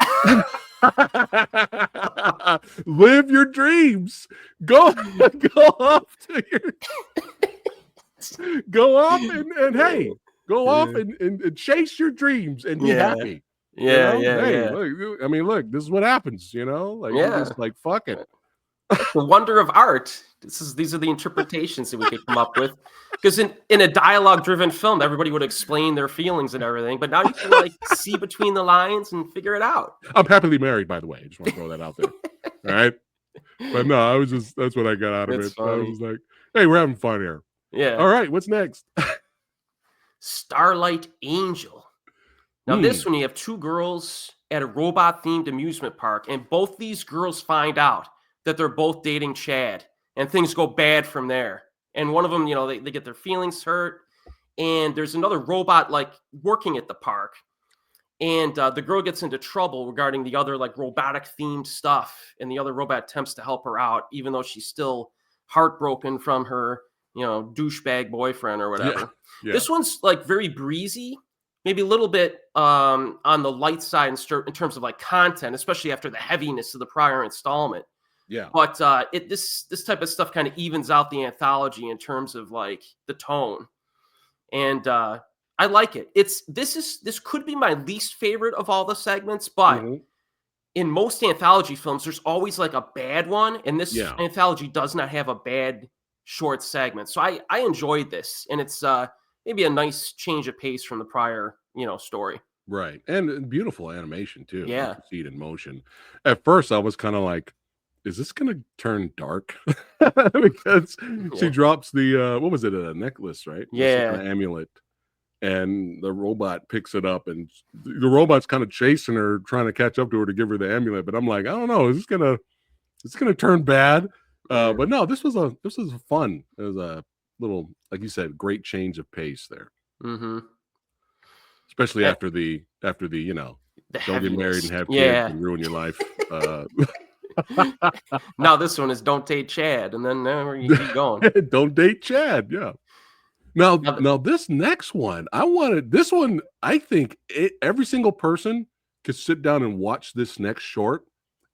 [SPEAKER 1] Live your dreams. Go off to go off and hey, go off and chase your dreams and be happy. You know, hey, look, I mean, look, this is what happens, you know, like you're just like, fuck it.
[SPEAKER 2] That's the wonder of art. These are the interpretations that we could come up with. Because in a dialogue-driven film, everybody would explain their feelings and everything, but now you can like see between the lines and figure it out.
[SPEAKER 1] I'm happily married, by the way. I just want to throw that out there. All right. But no, that's what I got out of it. I was like, hey, we're having fun here.
[SPEAKER 2] Yeah.
[SPEAKER 1] All right, what's next?
[SPEAKER 2] Starlight Angel. Now, this one, you have two girls at a robot-themed amusement park, and both these girls find out that they're both dating Chad, and things go bad from there. And one of them, you know, they get their feelings hurt, and there's another robot like working at the park, and the girl gets into trouble regarding the other like robotic themed stuff, and the other robot attempts to help her out, even though she's still heartbroken from her, you know, douchebag boyfriend or whatever. Yeah. This one's like very breezy, maybe a little bit on the light side in terms of like content, especially after the heaviness of the prior installment.
[SPEAKER 1] Yeah.
[SPEAKER 2] But this type of stuff kind of evens out the anthology in terms of like the tone. And I like it. This could be my least favorite of all the segments, but in most anthology films, there's always like a bad one. And this anthology does not have a bad short segment. So I enjoyed this. And it's maybe a nice change of pace from the prior, you know, story.
[SPEAKER 1] Right. And beautiful animation too.
[SPEAKER 2] Yeah.
[SPEAKER 1] You can see it in motion. At first I was kind of like, is this going to turn dark? Because she drops the, what was it? A necklace, right?
[SPEAKER 2] Yeah.
[SPEAKER 1] An amulet. And the robot picks it up and the robot's kind of chasing her, trying to catch up to her to give her the amulet. But I'm like, I don't know. Is this going to turn bad? But no, this was fun. It was a little, like you said, great change of pace there. Especially after the, you know, don't get married and have kids and ruin your life.
[SPEAKER 2] Now this one is don't date Chad, and then you keep going.
[SPEAKER 1] Don't date Chad. Yeah. Now this next one, I think every single person could sit down and watch this next short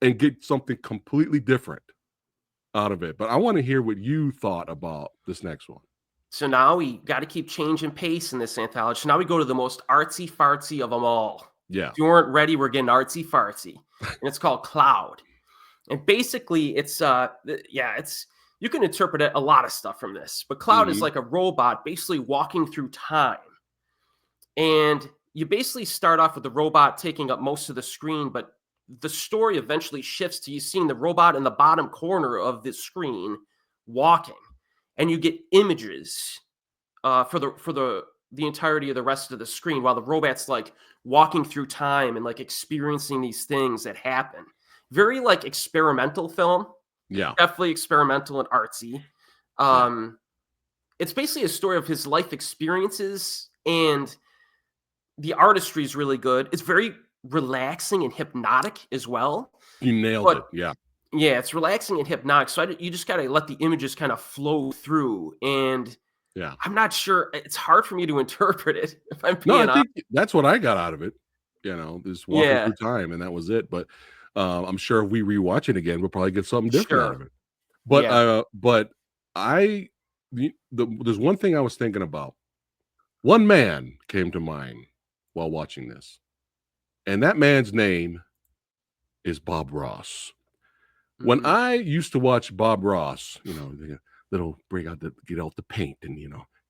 [SPEAKER 1] and get something completely different out of it. But I want to hear what you thought about this next one.
[SPEAKER 2] So now we got to keep changing pace in this anthology. So now we go to the most artsy fartsy of them all.
[SPEAKER 1] Yeah.
[SPEAKER 2] If you weren't ready, we're getting artsy fartsy, and it's called Cloud. And basically, it's you can interpret a lot of stuff from this, but Cloud is like a robot basically walking through time. And you basically start off with the robot taking up most of the screen, but the story eventually shifts to you seeing the robot in the bottom corner of the screen walking, and you get images for the entirety of the rest of the screen while the robot's like walking through time and like experiencing these things that happen. Very like experimental film.
[SPEAKER 1] Yeah.
[SPEAKER 2] Definitely experimental and artsy. It's basically a story of his life experiences, and the artistry is really good. It's very relaxing and hypnotic as well.
[SPEAKER 1] You nailed it. Yeah.
[SPEAKER 2] Yeah, it's relaxing and hypnotic. So you just got to let the images kind of flow through. And
[SPEAKER 1] yeah,
[SPEAKER 2] I'm not sure. It's hard for me to interpret it. If I'm
[SPEAKER 1] being I think that's what I got out of it. You know, just walking through time, and that was it. But I'm sure if we rewatch it again, we'll probably get something different out of it. But there's one thing I was thinking about. One man came to mind while watching this, and that man's name is Bob Ross. When I used to watch Bob Ross, you know, little get out the paint and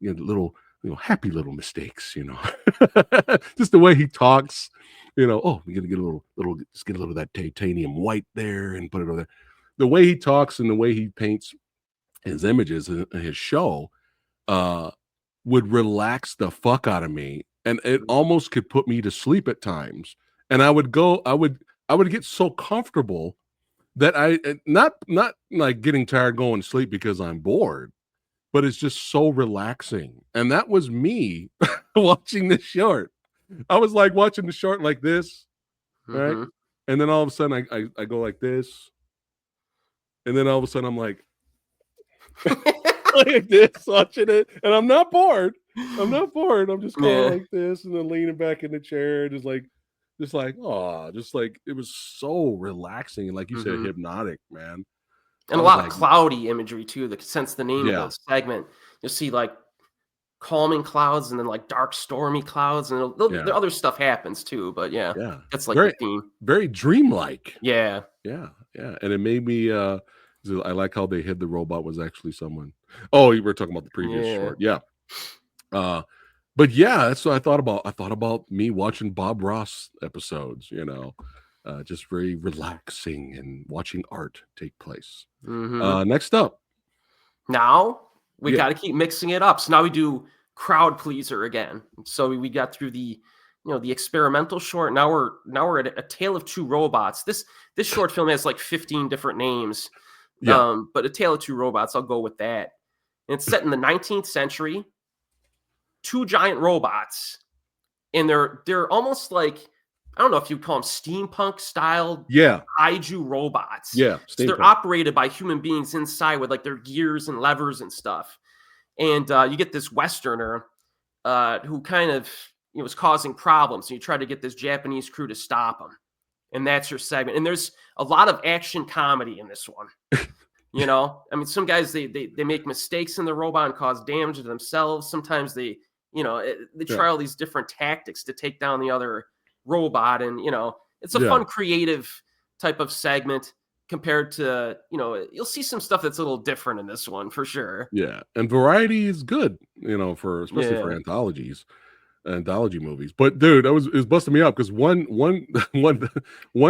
[SPEAKER 1] little happy little mistakes, you know, just the way he talks. You know, oh, we're gonna get a little, just get a little of that titanium white there and put it over there. The way he talks and the way he paints his images in his show would relax the fuck out of me, and it almost could put me to sleep at times. And I would get so comfortable that I not like getting tired going to sleep because I'm bored, but it's just so relaxing. And that was me watching this short. I was like watching the short like this, right? And then all of a sudden I go like this. And then all of a sudden I'm like this, watching it. And I'm not bored. I'm just going like this and then leaning back in the chair, just Just like, oh, just like it was so relaxing and like you said,
[SPEAKER 2] Mm-hmm.
[SPEAKER 1] hypnotic, man.
[SPEAKER 2] And
[SPEAKER 1] I
[SPEAKER 2] a
[SPEAKER 1] was
[SPEAKER 2] lot of
[SPEAKER 1] like,
[SPEAKER 2] cloudy imagery too. Since the name of
[SPEAKER 1] yeah,
[SPEAKER 2] the segment, you'll see like calming clouds and then like dark, stormy clouds, and the
[SPEAKER 1] yeah,
[SPEAKER 2] other stuff happens too. But yeah,
[SPEAKER 1] yeah.
[SPEAKER 2] that's like the
[SPEAKER 1] Very,
[SPEAKER 2] theme.
[SPEAKER 1] very dreamlike.
[SPEAKER 2] Yeah.
[SPEAKER 1] Yeah, yeah. And it made me I like how they hid the robot was actually someone. Oh, you were talking about the previous
[SPEAKER 2] Yeah.
[SPEAKER 1] short. Yeah. But yeah, that's what I thought about. I thought about me watching Bob Ross episodes, just very relaxing and watching art take place.
[SPEAKER 2] Mm-hmm.
[SPEAKER 1] Next up,
[SPEAKER 2] Now we
[SPEAKER 1] yeah,
[SPEAKER 2] got to keep mixing it up. So now we do crowd pleaser again. So we got through the the experimental short. Now we're at a Tale of Two Robots. This short film has like 15 different names.
[SPEAKER 1] yeah,
[SPEAKER 2] But A Tale of Two Robots, I'll go with that. And it's set in the 19th century. Two giant robots, and they're almost like, I don't know if you'd call them steampunk style
[SPEAKER 1] yeah,
[SPEAKER 2] kaiju robots.
[SPEAKER 1] yeah.
[SPEAKER 2] So they're
[SPEAKER 1] Steampunk.
[SPEAKER 2] operated by human beings inside with like their gears and levers and stuff. And you get this Westerner who kind of was causing problems. And you try to get this Japanese crew to stop him. And that's your segment. And there's a lot of action comedy in this one. I mean, some guys they make mistakes in the robot and cause damage to themselves. Sometimes they try all these different tactics to take down the other robot, and it's a fun, creative type of segment compared to you'll see some stuff that's a little different in this one for sure.
[SPEAKER 1] Yeah, and variety is good, especially for
[SPEAKER 2] Yeah.
[SPEAKER 1] anthology movies. But dude, it was busting me up because one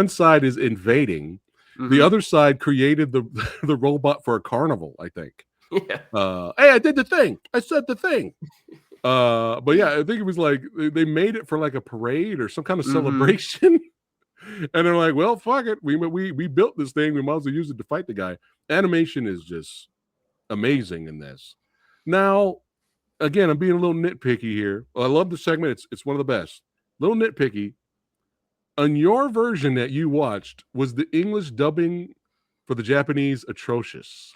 [SPEAKER 1] side is invading, the other side created the the robot for a carnival, I think.
[SPEAKER 2] Yeah.
[SPEAKER 1] Hey, I did the thing. I said the thing. But yeah, I think it was like they made it for like a parade or some kind of celebration. And they're like, well, fuck it. We built this thing. We might as well use it to fight the guy. Animation is just amazing in this. Now, again, I'm being a little nitpicky here. I love the segment. It's one of the best. Little nitpicky. On your version that you watched, was the English dubbing for the Japanese atrocious?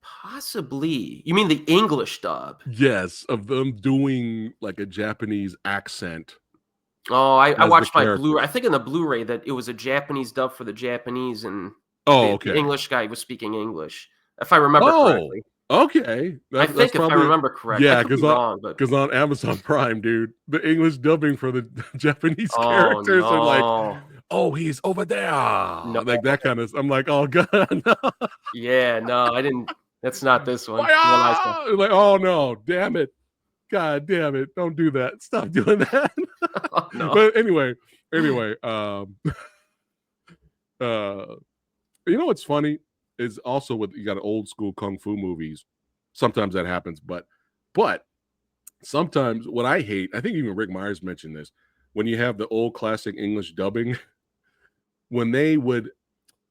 [SPEAKER 2] Possibly. You mean the English dub?
[SPEAKER 1] Yes, of them doing like a Japanese accent.
[SPEAKER 2] Oh, I watched my
[SPEAKER 1] characters.
[SPEAKER 2] Blu-ray. I think in the Blu-ray that it was a Japanese dub for the Japanese, and
[SPEAKER 1] Oh,
[SPEAKER 2] the
[SPEAKER 1] okay.
[SPEAKER 2] English guy was speaking English, if I remember correctly.
[SPEAKER 1] Okay.
[SPEAKER 2] I think if I remember correctly.
[SPEAKER 1] Yeah,
[SPEAKER 2] I could be wrong, but
[SPEAKER 1] because on Amazon Prime, dude, the English dubbing for the Japanese
[SPEAKER 2] oh
[SPEAKER 1] characters are like,
[SPEAKER 2] no,
[SPEAKER 1] oh, he's over there.
[SPEAKER 2] no,
[SPEAKER 1] Like that kind of, I'm like, oh god, no.
[SPEAKER 2] yeah, no, I didn't. That's not this one.
[SPEAKER 1] Like, oh no, damn it. God damn it. Don't do that. Stop doing that.
[SPEAKER 2] Oh, no.
[SPEAKER 1] But anyway, what's funny is also with you got old school kung fu movies. Sometimes that happens, but sometimes what I hate, I think even Rick Myers mentioned this, when you have the old classic English dubbing, when they would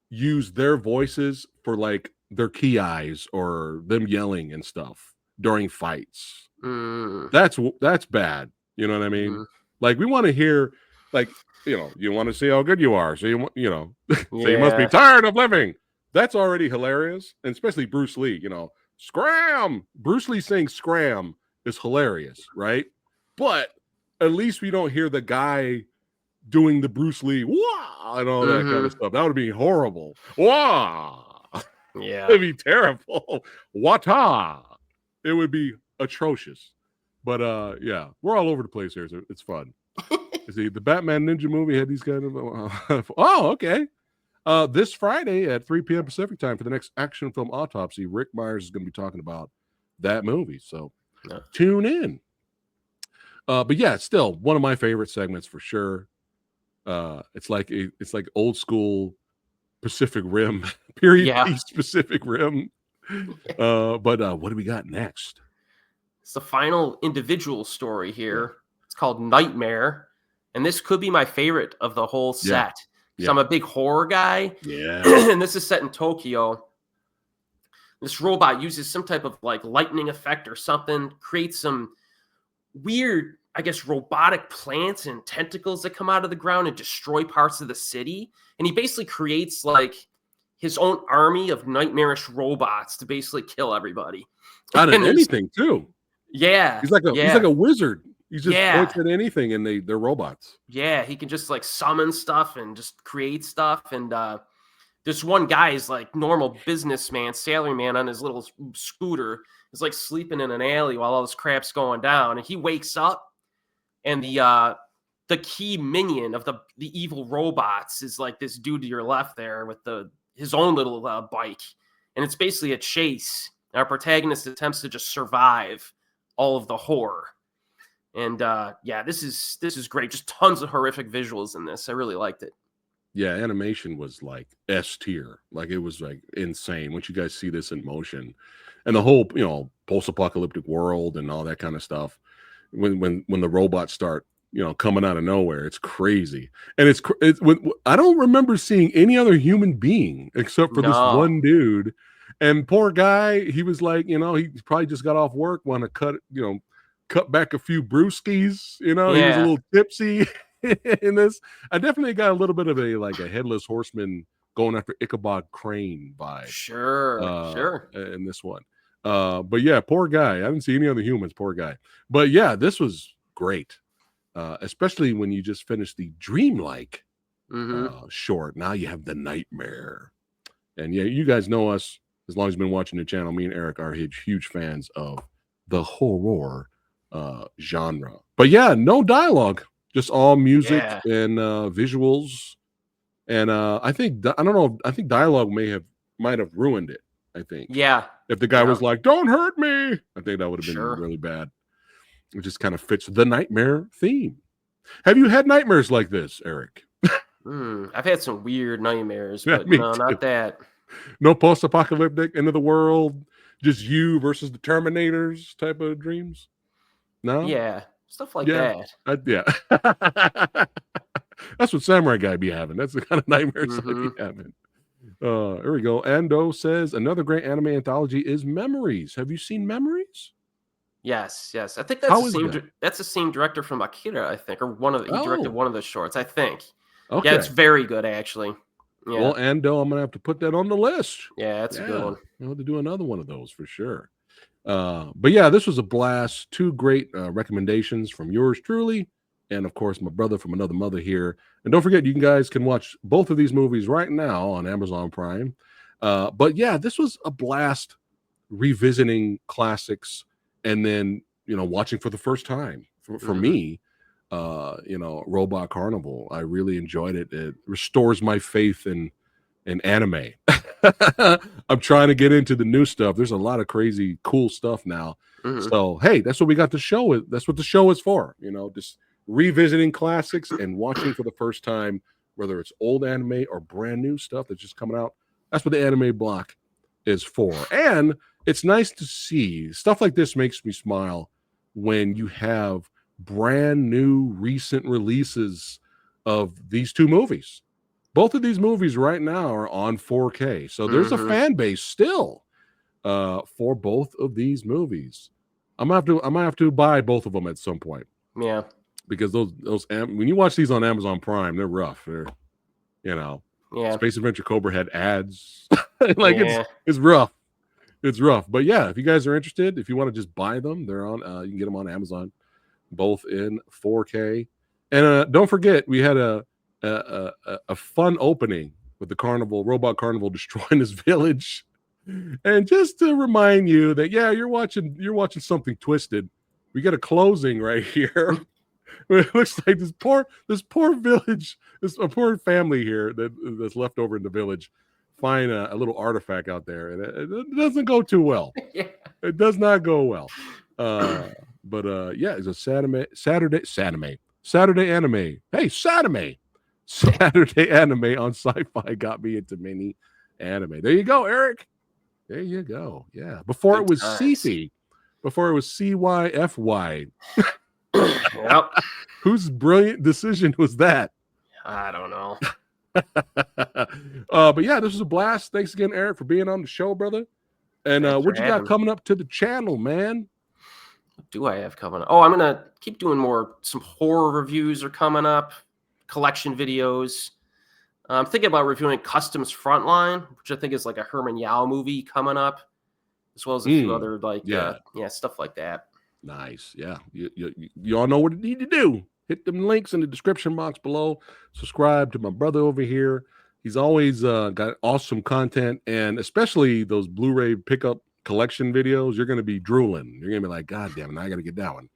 [SPEAKER 1] use their voices for like their key eyes or them yelling and stuff during fights. That's bad. You know what I mean? Like we want to hear, like, you want to see how good you are. So so you must be tired of living. That's already hilarious. And especially Bruce Lee, scram. Bruce Lee saying scram is hilarious, right? But at least we don't hear the guy doing the Bruce Lee wah and all that kind of stuff. That would be horrible. Wah.
[SPEAKER 2] Yeah.
[SPEAKER 1] It'd be terrible. Wata. It would be atrocious. But yeah, we're all over the place here. So it's fun. See, the Batman Ninja movie had these kind of oh, okay. This Friday at 3 p.m. Pacific time for the next action film autopsy, Rick Myers is going to be talking about that movie. So tune in. But yeah, it's still one of my favorite segments for sure. It's like old school Pacific Rim, period piece Pacific Rim. But what do we got next?
[SPEAKER 2] It's the final individual story here. It's called Nightmare. And this could be my favorite of the whole set. So I'm a big horror guy.
[SPEAKER 1] Yeah.
[SPEAKER 2] And this is set in Tokyo. This robot uses some type of like lightning effect or something, creates some weird, I guess, robotic plants and tentacles that come out of the ground and destroy parts of the city. And he basically creates like his own army of nightmarish robots to basically kill everybody.
[SPEAKER 1] Out of anything too.
[SPEAKER 2] Yeah.
[SPEAKER 1] He's like a wizard. He just points at anything, and they're robots.
[SPEAKER 2] Yeah, he can just like summon stuff and just create stuff. And this one guy is like normal businessman, salaryman on his little scooter, is like sleeping in an alley while all this crap's going down. And he wakes up, and the key minion of the evil robots is like this dude to your left there with his own little bike, and it's basically a chase. And our protagonist attempts to just survive all of the horror. And yeah, this is great. Just tons of horrific visuals in this. I really liked it.
[SPEAKER 1] Yeah, animation was like S tier. Like it was like insane once you guys see this in motion, and the whole post-apocalyptic world and all that kind of stuff. When the robots start coming out of nowhere, it's crazy. And I don't remember seeing any other human being except for this one dude. And poor guy, he was like, he probably just got off work, want to cut back a few brewskis. He was a little tipsy in this. I definitely got a little bit of a headless horseman going after Ichabod Crane vibe.
[SPEAKER 2] Sure.
[SPEAKER 1] In this one. But yeah, poor guy. I didn't see any other humans, poor guy. But yeah, this was great. Especially when you just finished the dreamlike short. Now you have the nightmare. And yeah, you guys know us as long as you've been watching the channel. Me and Eric are huge fans of the horror genre. But yeah, no dialogue, just all music and visuals. And I think dialogue might have ruined it. I think.
[SPEAKER 2] Yeah.
[SPEAKER 1] If the guy was like, "Don't hurt me," I think that would have been really bad. It just kind of fits the nightmare theme. Have you had nightmares like this, Eric?
[SPEAKER 2] I've had some weird nightmares, but no, not that.
[SPEAKER 1] No post-apocalyptic, end of the world, just you versus the Terminators type of dreams? No?
[SPEAKER 2] Yeah, stuff like that.
[SPEAKER 1] Yeah. That's what Samurai Guy be having. That's the kind of nightmares I be having. Here we go. Ando says, another great anime anthology is Memories. Have you seen Memories?
[SPEAKER 2] Yes. I think that's the same director from Akira, I think, or he directed one of the shorts, I think. Okay. Yeah, it's very good, actually. Yeah.
[SPEAKER 1] Well, Ando, I'm going to have to put that on the list.
[SPEAKER 2] Yeah, that's a good one.
[SPEAKER 1] I'll have to do another one of those for sure. But yeah, this was a blast. Two great recommendations from yours truly, and of course, my brother from another mother here. And don't forget, you guys can watch both of these movies right now on Amazon Prime. But yeah, this was a blast revisiting classics and then, watching for the first time for me, Robot Carnival. I really enjoyed it. It restores my faith in anime. I'm trying to get into the new stuff. There's a lot of crazy, cool stuff now. So, hey, that's what we got the show. That's what the show is for. Just revisiting classics and watching for the first time, whether it's old anime or brand new stuff that's just coming out. That's what the anime block is for. And it's nice to see stuff like this. Makes me smile when you have brand new recent releases of these two movies. Both of these movies right now are on 4K. So there's a fan base still for both of these movies. I might have to buy both of them at some point.
[SPEAKER 2] Yeah.
[SPEAKER 1] Because those when you watch these on Amazon Prime, they're rough. They're, Space Adventure Cobra had ads. It's rough. It's rough. But yeah, if you guys are interested, if you want to just buy them, they're on. You can get them on Amazon, both in 4K. And don't forget, we had a fun opening with the Robot Carnival destroying this village. And just to remind you that you're watching something twisted. We got a closing right here. It looks like this poor village, a poor family here that's left over in the village, find a little artifact out there, and it doesn't go too well. It does not go well. But it's a Saturday anime. Hey, Saturday anime on Sci-Fi got me into mini anime. There you go, Eric. There you go. Yeah. Before it was CC. Before it was CYFY.
[SPEAKER 2] Yep.
[SPEAKER 1] Whose brilliant decision was that?
[SPEAKER 2] I don't know.
[SPEAKER 1] But yeah, this was a blast. Thanks again, Eric, for being on the show, brother. And what you got coming up to the channel, man?
[SPEAKER 2] What do I have coming up? Oh, I'm gonna keep doing some horror reviews are coming up, collection videos. I'm thinking about reviewing Customs Frontline, which I think is like a Herman Yao movie coming up, as well as a few other stuff like that.
[SPEAKER 1] Nice. Yeah. You all know what you need to do. Hit them links in the description box below. Subscribe to my brother over here. He's always got awesome content, and especially those Blu-ray pickup collection videos. You're going to be drooling. You're going to be like, God damn it, I got to get that one.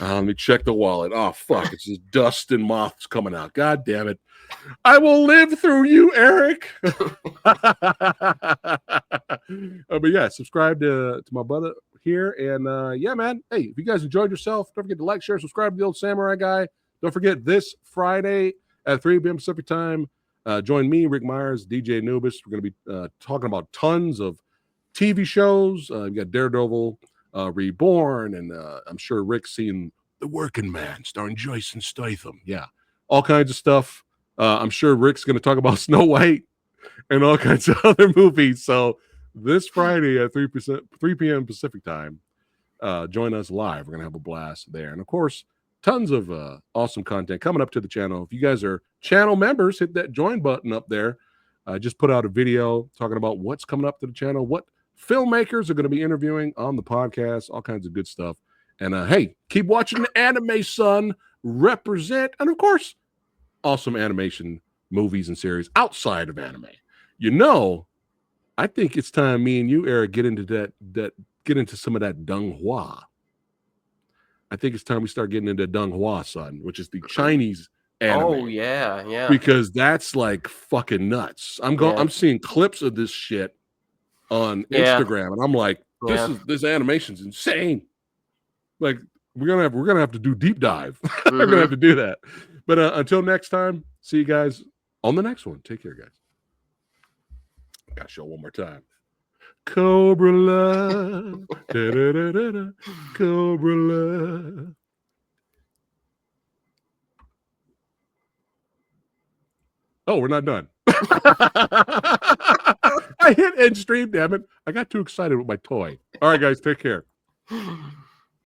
[SPEAKER 1] Let me check the wallet. Oh, fuck. It's just dust and moths coming out. God damn it. I will live through you, Eric. But yeah, subscribe to my brother here. And yeah, man. Hey, if you guys enjoyed yourself, don't forget to like, share, subscribe to the Old Samurai Guy. Don't forget this Friday at 3 p.m. Pacific time. Join me, Rick Myers, DJ Anubis. We're going to be talking about tons of TV shows. We got Daredevil, Reborn, and I'm sure Rick's seen The Working Man, starring Jason Statham. Yeah, all kinds of stuff. I'm sure Rick's going to talk about Snow White and all kinds of other movies. So this Friday at 3 p.m. Pacific time, join us live. We're going to have a blast there. And of course, tons of awesome content coming up to the channel. If you guys are channel members, hit that join button up there. I just put out a video talking about what's coming up to the channel, what filmmakers are going to be interviewing on the podcast, all kinds of good stuff. And hey, keep watching the anime, son. Represent. And of course, awesome animation movies and series outside of anime. You know, I think it's time me and you, Eric, get into get into some of that Donghua. I think it's time we start getting into Donghua, son, which is the Chinese anime.
[SPEAKER 2] Oh yeah, yeah.
[SPEAKER 1] Because that's like fucking nuts. I'm seeing clips of this shit on Instagram, and I'm like, this animation's insane. Like we're gonna have to do deep dive. We're gonna have to do that. But until next time, see you guys on the next one. Take care, guys. Gotta show one more time. Cobra love. Da, da, da, da, da. Cobra love. Oh, we're not done. I hit end stream, damn it. I got too excited with my toy. All right, guys, take care.